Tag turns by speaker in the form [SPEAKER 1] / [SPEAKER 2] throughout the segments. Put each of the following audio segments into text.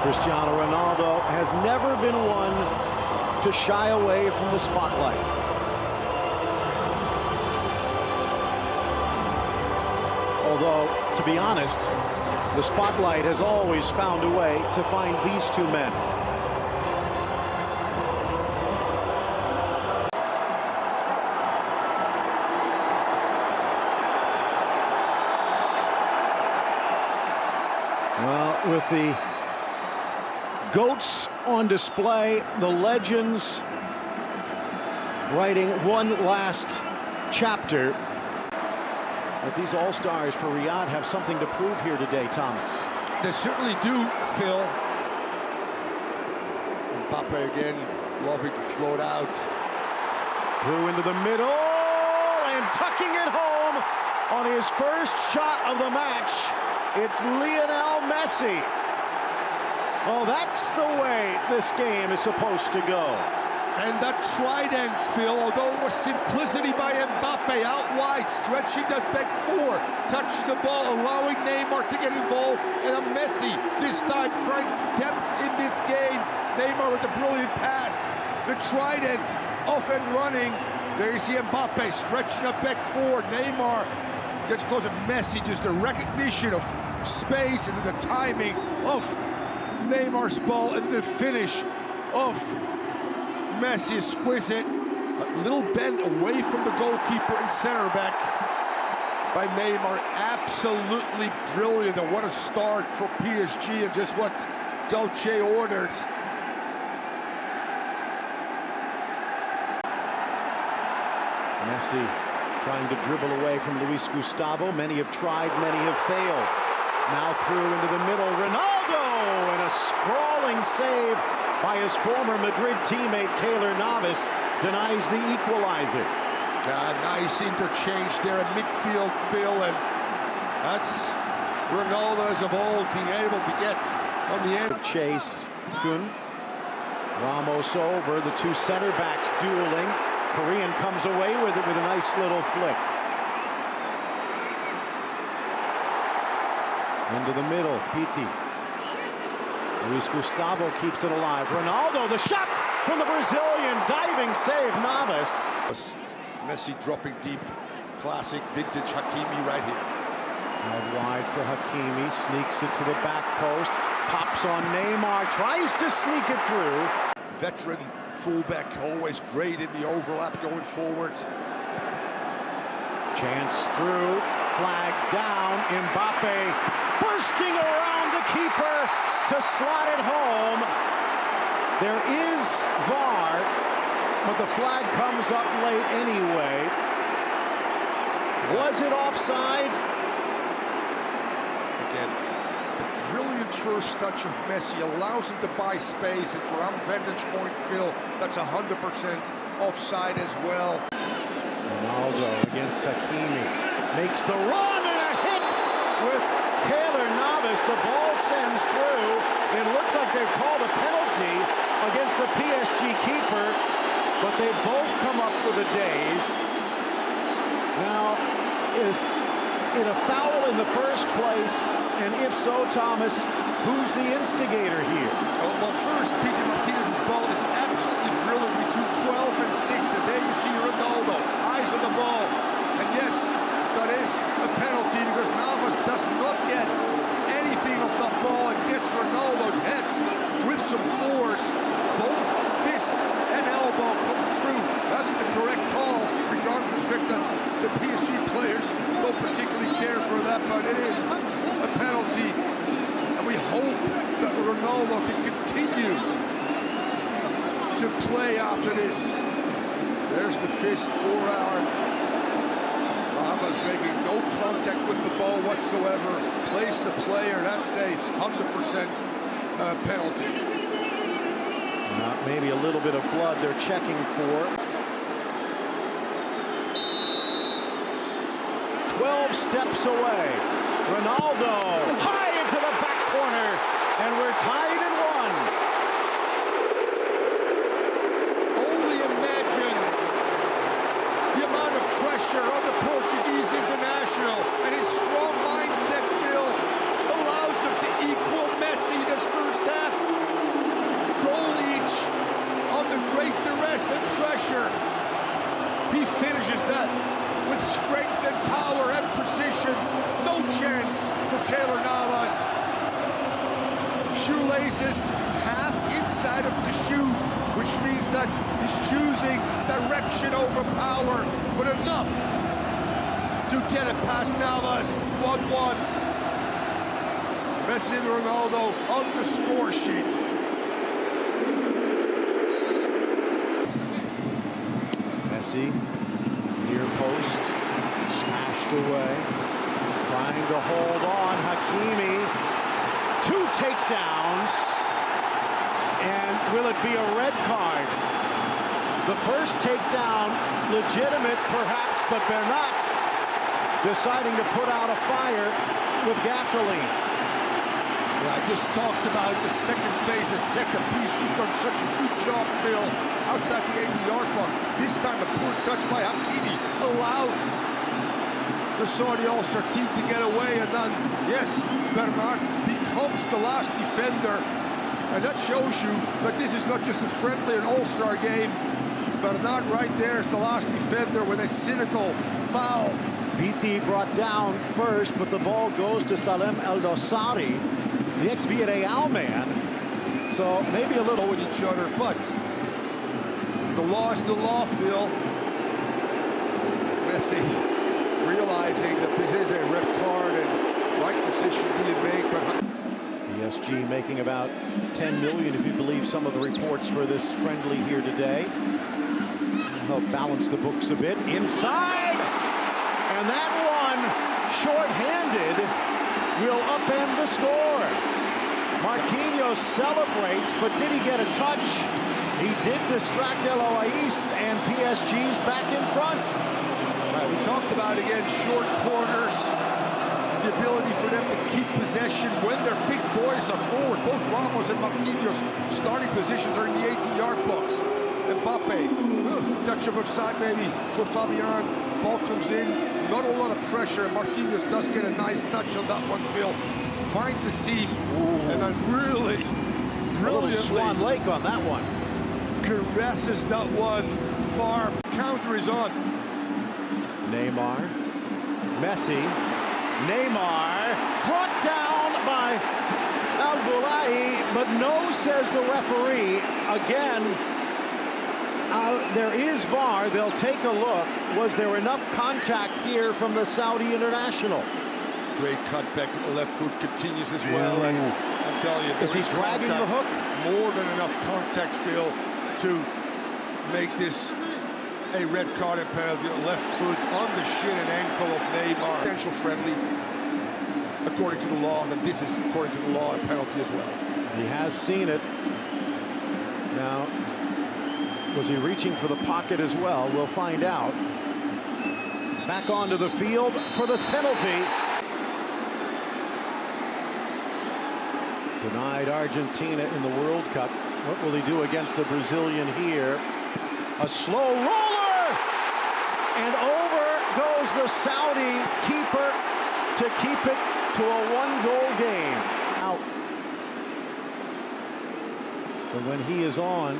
[SPEAKER 1] Cristiano Ronaldo has never been one to shy away from the spotlight. Although, to be honest, the spotlight has always found a way to find these two men. Well, with the GOATs on display, the legends writing one last chapter. But these all-stars for Riyadh have something to prove here today, Thomas.
[SPEAKER 2] They certainly do, Phil. Mbappe again, loving to float out.
[SPEAKER 1] Through into the middle, and tucking it home on his first shot of the match. It's Lionel Messi. Well, that's the way this game is supposed to go.
[SPEAKER 2] And that trident, Phil, although it was simplicity by Mbappe out wide, stretching that back four, touching the ball, allowing Neymar to get involved, and a Messi, this time, finds depth in this game. Neymar with a brilliant pass. The trident off and running. There you see Mbappe stretching that back four. Neymar gets close to Messi, just a recognition of space and the timing of Neymar's ball and the finish of Messi. Exquisite. A little bend away from the goalkeeper and center back by Neymar. Absolutely brilliant, and what a start for PSG, and just what Gauthier ordered.
[SPEAKER 1] Messi trying to dribble away from Luis Gustavo. Many have tried, many have failed. Now through into the middle, Ronaldo, and a sprawling save by his former Madrid teammate Keylor Navas denies the equalizer.
[SPEAKER 2] Nice interchange there at midfield, Phil, and that's Ronaldo as of old being able to get on the end.
[SPEAKER 1] Chase, Kun, Ramos over, the two center backs dueling. Korean comes away with it with a nice little flick. Into the middle, Piti. Luis Gustavo keeps it alive. Ronaldo, the shot from the Brazilian, diving save, Navas.
[SPEAKER 2] Messi dropping deep, classic vintage Hakimi right here.
[SPEAKER 1] Out wide for Hakimi, sneaks it to the back post, pops on Neymar, tries to sneak it through.
[SPEAKER 2] Veteran fullback, always great in the overlap going forward.
[SPEAKER 1] Chance through, flag down, Mbappe bursting around the keeper to slot it home. There is VAR, but the flag comes up late anyway. Was it offside?
[SPEAKER 2] Again, the brilliant first touch of Messi allows him to buy space, and from our vantage point, Phil, that's 100% offside as well.
[SPEAKER 1] Ronaldo against Hakimi, makes the run, and a hit with Keylor Navas. The ball sends through. It looks like they've called a penalty against the PSG keeper, but they both come up with a daze. Now, is it a foul in the first place? And if so, Thomas, who's the instigator here?
[SPEAKER 2] Well, first, Peter Martinez's ball is absolutely brilliant between 12 and 6, and there you see Ronaldo, eyes on the ball. And yes, that is a penalty because Navas does not get anything of that ball and gets Ronaldo's head with some force. Both fist and elbow come through. That's the correct call, regardless of the fact that the PSG players don't particularly care for that, but it is a penalty. And we hope that Ronaldo can continue to play after this. There's the fist for our Navas, making no contact with the ball whatsoever. Place the player, that's a 100% penalty.
[SPEAKER 1] Maybe a little bit of blood they're checking for. 12 steps away. Ronaldo high into the back corner, and we're tied at 1.
[SPEAKER 2] Only imagine the amount of pressure on the Portuguese international, and his strong mindset, Phil, allows him to equal Messi this first half. shoelaces half inside of the shoe, which means that he's choosing direction over power, but enough to get it past Navas. 1-1. Messi and Ronaldo on the score sheet.
[SPEAKER 1] Messi, near post, smashed away, trying to hold on. Hakimi, 2 takedowns, and will it be a red card? The first takedown, legitimate perhaps, but Bernat deciding to put out a fire with gasoline.
[SPEAKER 2] Yeah, I just talked about the second phase of Teka. She's done such a good job, Phil, outside the 80-yard box. This time a poor touch by Hakimi allows the Saudi All-Star team to get away, and then, yes, Bernat becomes the last defender, and that shows you that this is not just a friendly and All-Star game. Bernat right there is the last defender with a cynical foul.
[SPEAKER 1] BT brought down first, but the ball goes to Salem El Dosari, the ex-Villarreal man. So maybe a little
[SPEAKER 2] with each other, but the law is the law, Phil. Messi realizing that this is a red card and right decision being made, but
[SPEAKER 1] PSG making about 10 million, if you believe some of the reports for this friendly here today. Help balance the books a bit. Inside! And that one, short-handed, will upend the score. Marquinhos celebrates, but did he get a touch? He did distract Eloise, and PSG's back in front.
[SPEAKER 2] We talked about, again, short corners, the ability for them to keep possession when their big boys are forward. Both Ramos and Marquinhos starting positions are in the 18-yard box. Mbappe, touch of offside maybe for Fabian. Ball comes in, not a lot of pressure. Marquinhos does get a nice touch on that one, Phil. Finds the seam, and then really brilliantly
[SPEAKER 1] Swan Lake on that one.
[SPEAKER 2] Caresses that one far. Counter is on.
[SPEAKER 1] Neymar, Messi, Neymar, brought down by Al-Boulahi, but no, says the referee. Again, there is VAR. They'll take a look. Was there enough contact here from the Saudi international?
[SPEAKER 2] Great cutback. Left foot continues as well. And I'm telling you,
[SPEAKER 1] is he dragging the hook?
[SPEAKER 2] More than enough contact, Phil, to make this a red card and penalty. Left foot on the shin and ankle of Neymar. Potential friendly, according to the law. And this is, according to the law, a penalty as well.
[SPEAKER 1] He has seen it. Now, was he reaching for the pocket as well? We'll find out. Back onto the field for this penalty. Denied Argentina in the World Cup. What will he do against the Brazilian here? A slow roller! And over goes the Saudi keeper to keep it to a one-goal game. Out. But when he is on,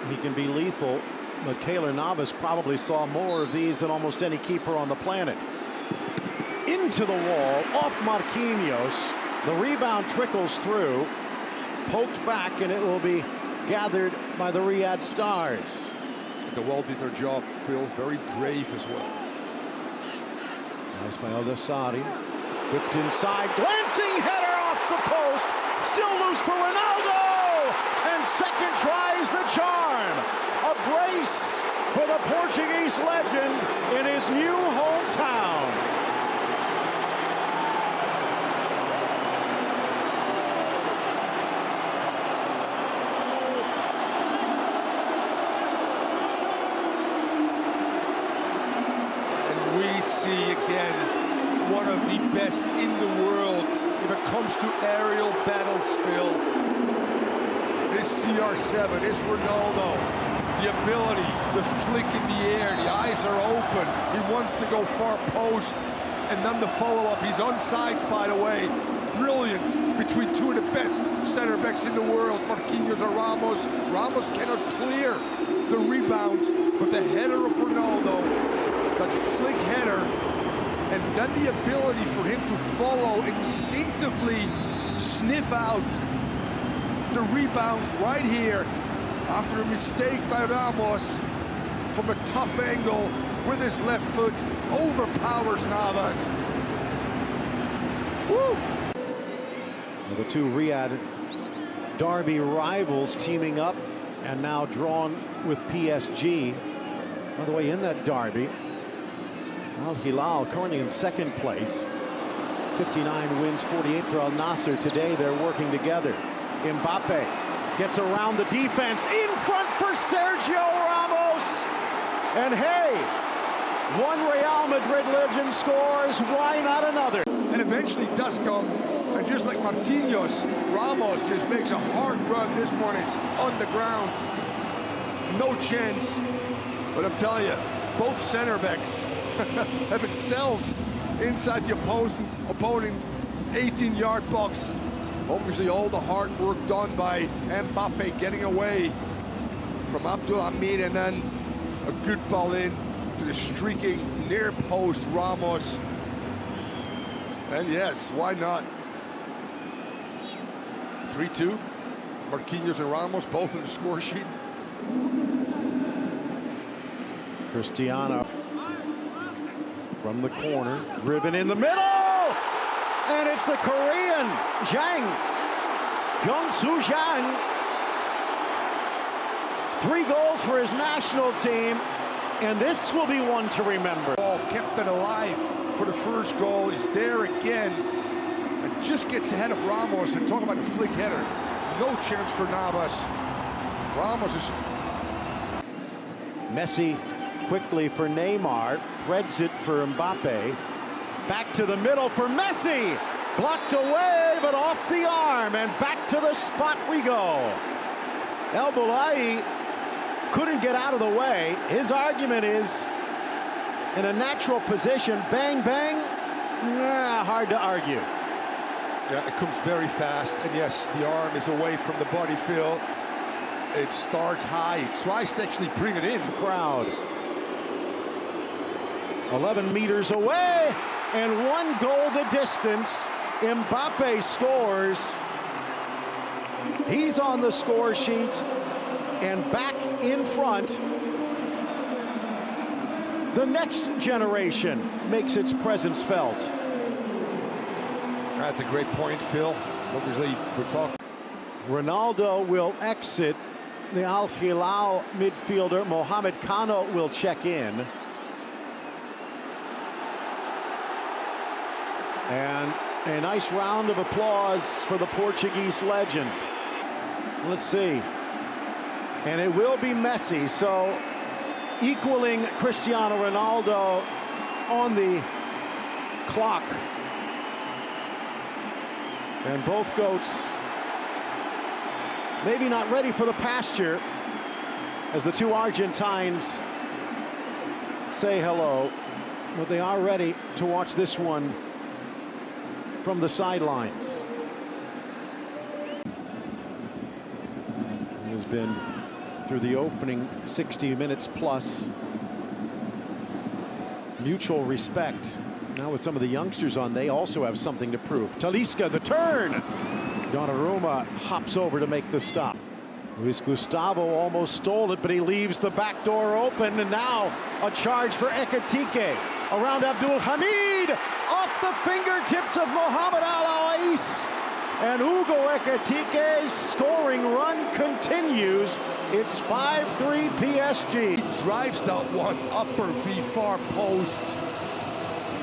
[SPEAKER 1] he can be lethal, but Keylor Navas probably saw more of these than almost any keeper on the planet. Into the wall, off Marquinhos. The rebound trickles through, poked back, and it will be gathered by the Riyadh Stars.
[SPEAKER 2] The Well did their job, Phil. Very brave as well.
[SPEAKER 1] Nice by El Dosari. Whipped inside, glancing header off the post. Still loose for Ronaldo! And second tries the charm. A brace for the Portuguese legend in his new hometown.
[SPEAKER 2] And we see again one of the best in the world when it comes to aerial battles, Phil. This CR7 is Ronaldo. The ability, the flick in the air, the eyes are open. He wants to go far post. And then the follow-up, he's on sides, by the way. Brilliant between two of the best center backs in the world, Marquinhos and Ramos. Ramos cannot clear the rebound, but the header of Ronaldo, that flick header, and then the ability for him to follow and instinctively sniff out the rebound right here after a mistake by Ramos from a tough angle with his left foot, overpowers Navas. Woo!
[SPEAKER 1] Well, the two Riyadh derby rivals teaming up and now drawn with PSG. By the way, in that derby, Al Hilal currently in second place. 59 wins, 48 for Al Nassr. Today they're working together. Mbappe gets around the defense, in front for Sergio Ramos. And hey, one Real Madrid legend scores, why not another?
[SPEAKER 2] And eventually does come, and just like Marquinhos, Ramos just makes a hard run. This one is on the ground. No chance. But I'm telling you, both center backs have excelled inside the opponent 18-yard box. Obviously, all the hard work done by Mbappe getting away from Abdul Hamid, and then a good ball in to the streaking near post Ramos. And yes, why not? 3-2. Marquinhos and Ramos both in the score sheet.
[SPEAKER 1] Cristiano from the corner, driven in the middle, and it's the Korean Hyung-Soo Jang. 3 goals for his national team, and this will be one to remember.
[SPEAKER 2] Ball kept it alive for the first goal. He's there again, and just gets ahead of Ramos. And talk about a flick header. No chance for Navas. Ramos is...
[SPEAKER 1] Messi quickly for Neymar, threads it for Mbappe. Back to the middle for Messi. Blocked away, but off the arm, and back to the spot we go. El Boulai couldn't get out of the way. His argument is, in a natural position, bang, bang, hard to argue.
[SPEAKER 2] Yeah, it comes very fast, and yes, the arm is away from the body, Phil. It starts high. He tries to actually bring it in.
[SPEAKER 1] Crowd. 11 meters away, and 1 goal the distance. Mbappe scores. He's on the score sheet, and back in front. The next generation makes its presence felt.
[SPEAKER 2] That's a great point, Phil. Obviously, we're talking.
[SPEAKER 1] Ronaldo will exit. The Al Hilal midfielder Mohamed Kano will check in. And a nice round of applause for the Portuguese legend. Let's see. And it will be Messi, so equaling Cristiano Ronaldo on the clock. And both goats maybe not ready for the pasture as the two Argentines say hello, but they are ready to watch this one from the sidelines. It has been through the opening 60 minutes plus mutual respect. Now with some of the youngsters on, they also have something to prove. Talisca, the turn. Donnarumma hops over to make the stop. Luis Gustavo almost stole it, but he leaves the back door open, and now a charge for Ekitike. Around Abdul Hamid, off the fingertips of Mohamed Al-Ais. And Hugo Ekitike's scoring run continues. It's 5-3 PSG.
[SPEAKER 2] He drives that one upper V far post.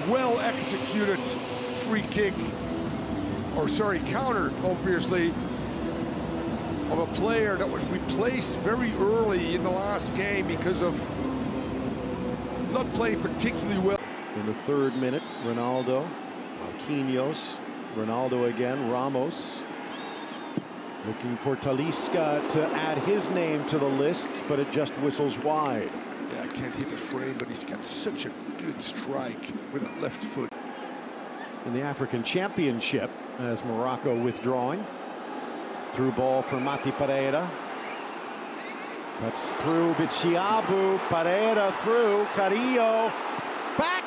[SPEAKER 2] Well executed free kick, or sorry, counter, obviously, of a player that was replaced very early in the last game because of not playing particularly well.
[SPEAKER 1] In the 3rd minute, Ronaldo, Marquinhos, Ronaldo again, Ramos. Looking for Talisca to add his name to the list, but it just whistles wide.
[SPEAKER 2] Yeah, I can't hit the frame, but he's got such a good strike with a left foot.
[SPEAKER 1] In the African Championship, as Morocco withdrawing. Through ball for Mati Pereira. Cuts through Bichiabu, Pereira through, Carrillo. Back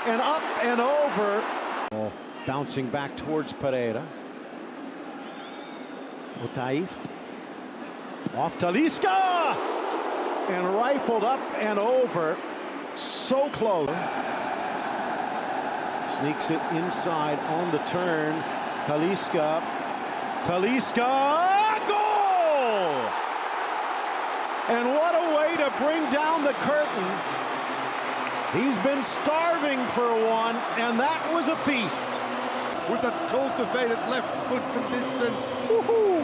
[SPEAKER 1] and up and over. Ball bouncing back towards Pereira. Otaif. Off Talisca! And rifled up and over. So close. Sneaks it inside on the turn. Talisca. Talisca! Goal! And what a way to bring down the curtain. He's been starving for one, and that was a feast.
[SPEAKER 2] With that cultivated left foot from distance.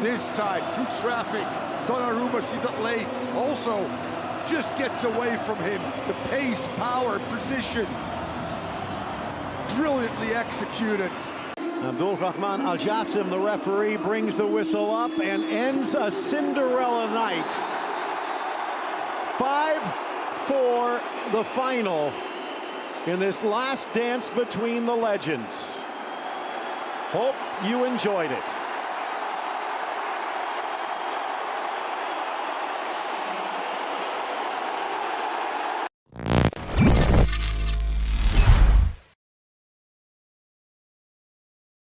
[SPEAKER 2] This time, through traffic, Donnarumma sees it late. Also, just gets away from him. The pace, power, precision. Brilliantly executed.
[SPEAKER 1] Abdul Rahman Al Jassim, the referee, brings the whistle up and ends a Cinderella night. 5-4 the final in this last dance between the legends. Hope you enjoyed it.